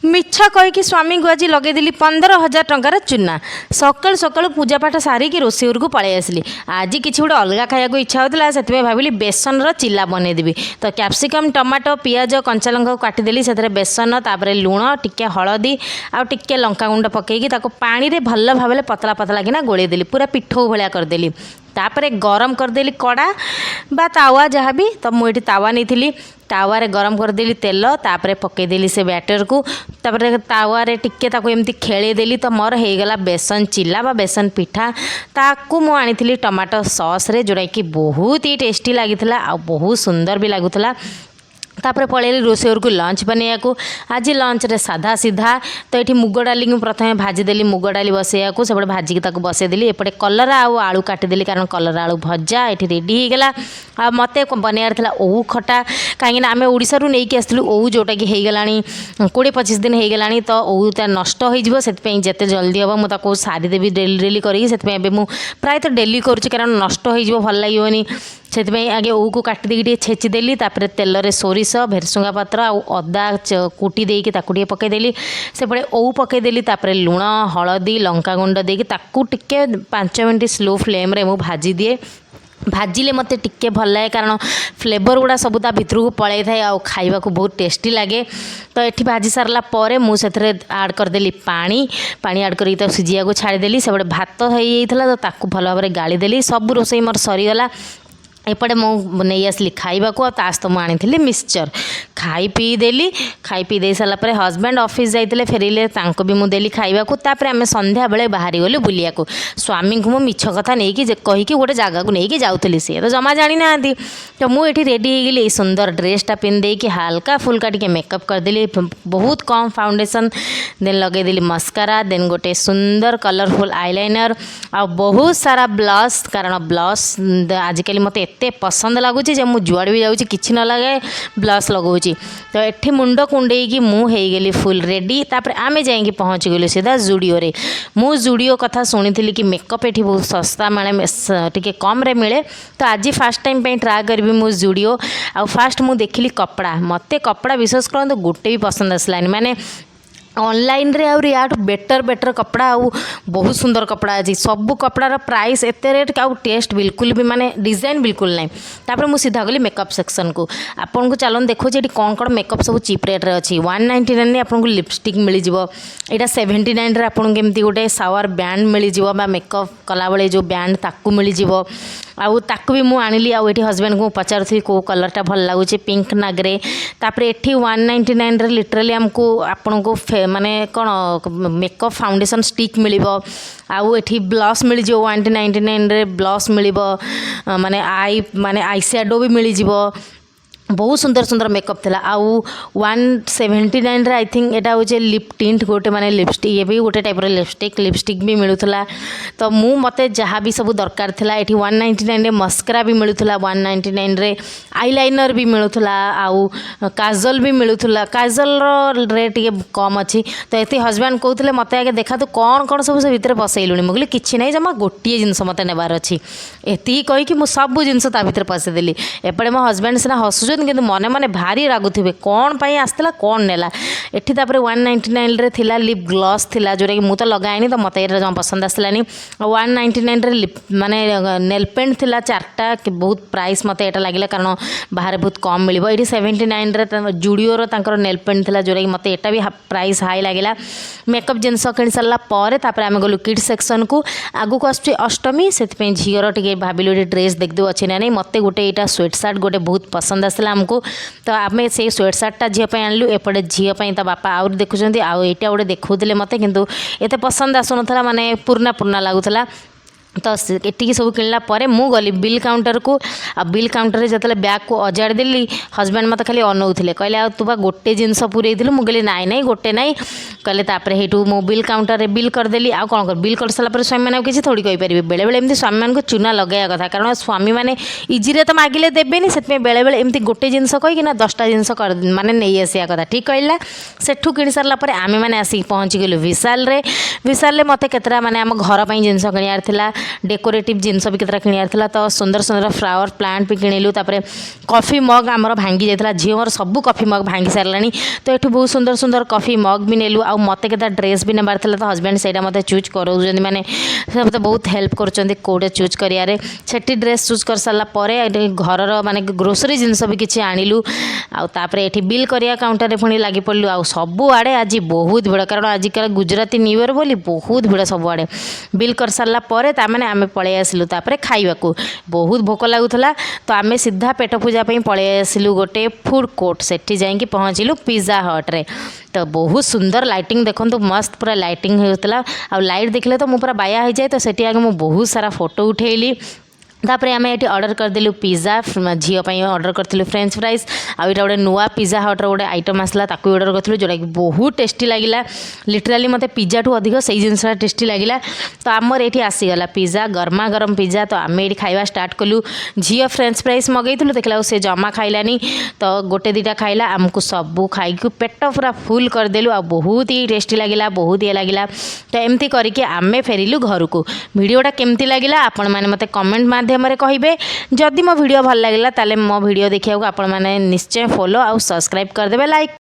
मिछ कहीकि स्वामी को आज लगेदेली 15,000 टंकार चूना सकाल सकाल पूजापाठ सारिकी रोषेई घर को पलि आसली। आज किसी गोटे अलग खाया इच्छा होता से भाविली बेसन चिल्ला बनईदेवी। तो कैप्सिकम टमाटो पियाज कंचा लंका काटिदेली से बेसन तापर लुण टिके हलदी आउ टिके लंका गुंड पकईकी पानी रे भल भाव पतला पतला किना गोलेदेली पूरा पिठो भाया करदेली। तापर गरम करदेली कड़ा बा तावा जहाँ भी तो मुझे तावा नहीं तावारे गरम करदेली तेल तापर पकईदेली से बैटर को तापर तावारे टिके ताको एमती खेलेदेली तो मोर होगला बेसन चिल्ला बा बेसन पिठा ताकू मु आनी टमाटो सॉस रे जोड़ा कि बहुत ही टेस्टी लगी आ बहुत सुंदर भी लगुला। तापर पलैली रोषेई घर को लंच बनैया को। आज लंच रे साधा सीधा तो ये मुग डाली प्रथम भाजीदेली मुग डाली बसैया को से भाजिकी बसईदेली एपटे कलरा आउ आलू काटिदेली कारण कलरा आलू भजा ये रेडी होगला। आ मत बनैयार था ओऊ खटा कहीं आम ओडिशा रू नहीं आसलु ओऊ जोटा कि होगला 20-25 दिन होगला तो ओऊ नष्ट हो जिते जल्दी हम मुझे सारीदेवी डेली डेली करी प्रायतः डेली करुँच कारण नष्ट हो भल लगे से आगे ओऊ को काटिदेकी छेचिदेली तापर तेल रे सोरिष भेरसुंगा पत्र आ अदा कुटी देकी ताकू पकईदेली सेपटे ओऊ पकईदेली तापर लुण हलदी लंका गुंड देकी ताकू टिके 5 मिनट स्लो फ्लेम रे मु भाजी दिए। भाजिले मते टिके भल लगे कारण फ्लेवर गुड़ा सब ता भितर को पलि थाए आ खाइबा को बहुत टेस्टी लगे। तो ये भाजी सारा पर मुझे आड करदेली पानी आड कर सिझिया को छाड़देली से भात होता तो ताकू भल भाव गाड़ीदेली सब रोषेई मोर सरीगला। एपटे मु नहीं आसली खाइबा को तो मुझे आनी मिक्सचर खाई पी देली खाई पी दे सारापर हजबैंड ऑफिस जाते फेरिले भी मुझे खाइबा को तापर आम संध्या बेले बाहरी गलु बुलिया को। स्वामी को मु मिछ कथा नहीं कहीकि गोटे जगह को लेकिन जाऊली सी तो जमा जानी ना तो मुझे रेडी होगली सुंदर ड्रेसटा पिंधे कि हाल्का फुल्का टी मेकअप करदेली बहुत कम फाउंडेशन देन लगेदेली मस्कारा देन गोटे सुंदर कलरफुल आईलाइनर आ बहुत सारा ब्लश कारण ब्लश आजिकल मत एते पसंद लगुच मुझे जुआड़ भी जाऊँगी कि न लगे ब्लश लगौची। तो ये मुंड कुंडेकी मुगली फुल रेडी तापर आमे जाइए पहुँच गलु सीधा जुडियो रे। मु जुडियो कथा शुणी कि मेकअप ये बहुत सस्ता माने टे कम रे मिले तो आज फास्ट टाइम पे ट्राए करी मु जुडियो आ फास्ट मु देखिली कपड़ा मते कपड़ा विशेष कर गोटे भी पसंद आसलानी माने ऑनलाइन रे आउरी यार बेटर कपड़ा आउ बहुत सुंदर कपड़ा अच्छी सब कपड़ार प्राइस एत रेट आउ टेस्ट बिल्कुल भी माने डिजाइन बिल्कुल ना। तापर मु सीधा गली मेकअप सेक्शन को आपन को चलन देखो ये कौन कौन मेकअप सब चीप रेट रे अच्छी 199 रे आपन को लिपस्टिक मिल जिवो एटा 79 रे आपन केमती गोटे सावर बैंड मिल जिवो बा मेकअप कला बेले जो बैंड ताकू मिल जिवो आउ ताकू भी मु आनिली आउ एठी हस्बैंड को पचारुथी को कलरटा भल लागुचे पिंक ना ग्रे तापर एठी 199 रे लिटरली हमको आपन को माने कौन मेकअप फाउंडेशन स्टिक मिलिबो आउ एठी ब्लश मिल जो 199 रे ब्लश मिलिबो माने आई शैडो भी मिल जिवो बहुत सुंदर सुंदर मेकअप थिला आउ 179 रे आई थिंक एटा होचे लिप टिंट गोटे माने लिपस्टिक ये भी गोटे टाइप रे लिपस्टिक भी मिलुथला। तो मु मते जहाँ भी सब दरकार थिला एठी 199 रे मस्करा भी मिलुथला 199 रे आईलाइनर भी मिलुथला आउ काजल भी मिलुथला काजल रो रेट ये कम अच्छी। तो ये हस्बैंड कहते मते आगे देखा तो कौन कौन सब से भितर पसैलुनी मुझे किसी ना जमा गोटे जिनस मत नेबार अच्छी एति कहीकि मु सब जिनस ता भितर पसैदेली। एपटे मो हस्बैंड सिना हसुच किंतु मने मने भारी रागुथिबे कौन पाई आसला कौन नेला। एठी तापर 199 रे थिला लिप ग्लॉस थिला जोरा कि मु तो लगाएनी तो मते एरा जमा पसंद आसलानी। 199 रे लिप माने नेल पेंट थिला चारटा कि बहुत प्राइस मते एटा लागिला कारण बाहर बहुत कम मिलिबो। एठी 79 रे जुडियो रो तांकर नेल पेंट थिला जोरा कि मते एटा भी प्राइस हाई लागिला। मेकअप जिनस किन सरला पर तापर आमे गलु किड सेक्शन को आगु को आछे अष्टमी सेति पे झियर टिके भाबिलो ड्रेस देख दो अछि ना नहीं मते गोटे एटा स्वेट शर्ट गोटे बहुत पसंद आसला हमको। तो आम से स्वेट शर्टा झीप आणलु एपटे झीप बापा आउरी देखुं आउ यहाँ गोटे देखुले मत कितु एत पसंद आसुना माने पुरना पुरना लगुला। तो ये सब किनला पर मु गली बिल काउंटर को आ बिल काउंटर रे जतले बैग को अजाड़ देली हस्बैंड मत खाली अनौथिले कहले आ तू बा गोटे जिनस पुरैथिलु मु कहली नाई नाई गोटे नाई कहले तापर हेटू मु बिल काउंटर रे बिल करदेली आ कौन कर बिल कर सारा पर स्वामी मैंने किसी थोड़ी कहि परिबे बेले बेले एमती स्वामी मान को चूना लगाया कथा कारण स्वामी मैंने इजी रे तो मागिले देबेनी से बेले बेले एमती गोटे जिनस कहि ना 10टा जिनस कर माने नहीं आसिया कथा ठीक कहला। सेठू किनि सारला पर आमे माने आसी पहुंची गेलु विशाल रे मते केतरा माने हम घर पई जिनस किनियार थिला डेकोरेटिव जिनस भी केतटा किनार था तो सुंदर सुंदर फ्लावर प्लांट भी किणिलु तापर कॉफी मग आमर भांगी जाता झीवर सब कॉफी मग भांगी सारा तो ये बहुत सुंदर सुंदर कॉफी मग भी नेलु आ मत के ड्रेस भी नेबार था तो हजबैंड से मत चूज कर मैंने मत बहुत हेल्प कर कौटे चूज करियारे सेठी ड्रेस चूज कर सारापर घर माने ग्रोसरी जिनस भी किसी आणिलु आउे ये बिल करिया काउंटर में पुणी लगी पड़लु आ सबुआड़े आज बहुत भिड़ कारण आजिकल गुजराती न्यू इयर बोली बहुत भिड़ सबुआड़े बिल कर सारापर ताने आम पलि आसिलु खाइबा बहुत भोक लगुला तो आम सीधा पेट पूजा पलि आसिलु गोटे फूड कोर्ट सेठी जाइए पहुँचलु पिज्जा हट रे तो बहुत सुंदर लाइटिंग देखो मस्त पूरा लाइटिंग होता आ लाइट देखले तो मुझे बाया हो जाए तो सेठी आगे मुझे बहुत सारा फोटो उठेली तापर आम ये ऑर्डर करदेलु पिज्जा झीपाई ऑर्डर करूँ फ्रेंच फ्राइज आउ ये गोटे नुआ पिज्जा हट्र गोटे आइटम आसला ताकू ऑर्डर करूँ जोटा कि बहुत टेस्टी लगिला लिटराली मत पिज्जा ठू अधिक से जिनसा टेस्टी लगिला तो आमर ये आसीगला पिज्जा गरमा गरम पिज्जा तो आम ये खाଇବା स्टार्ट कलु झील फ्रेंच फ्राइज मगैलु देखला से जमा खाइलानी तो गोटे दुटा खाइला आमको सबू खाई पेट पूरा फुल करदेलु आ बहुत ही टेस्टी लगिला बहुत ये लगिला तो एमती करके आमे फेरिलु घर को वीडियोटा केमती लगिला आपण माने मते कमेंट माध्यम कहिबे जदि मो वीडियो भल लगिला ताले मो वीडियो देखिया को आपण माने निश्चय फॉलो आउ सब्सक्राइब कर देबे लाइक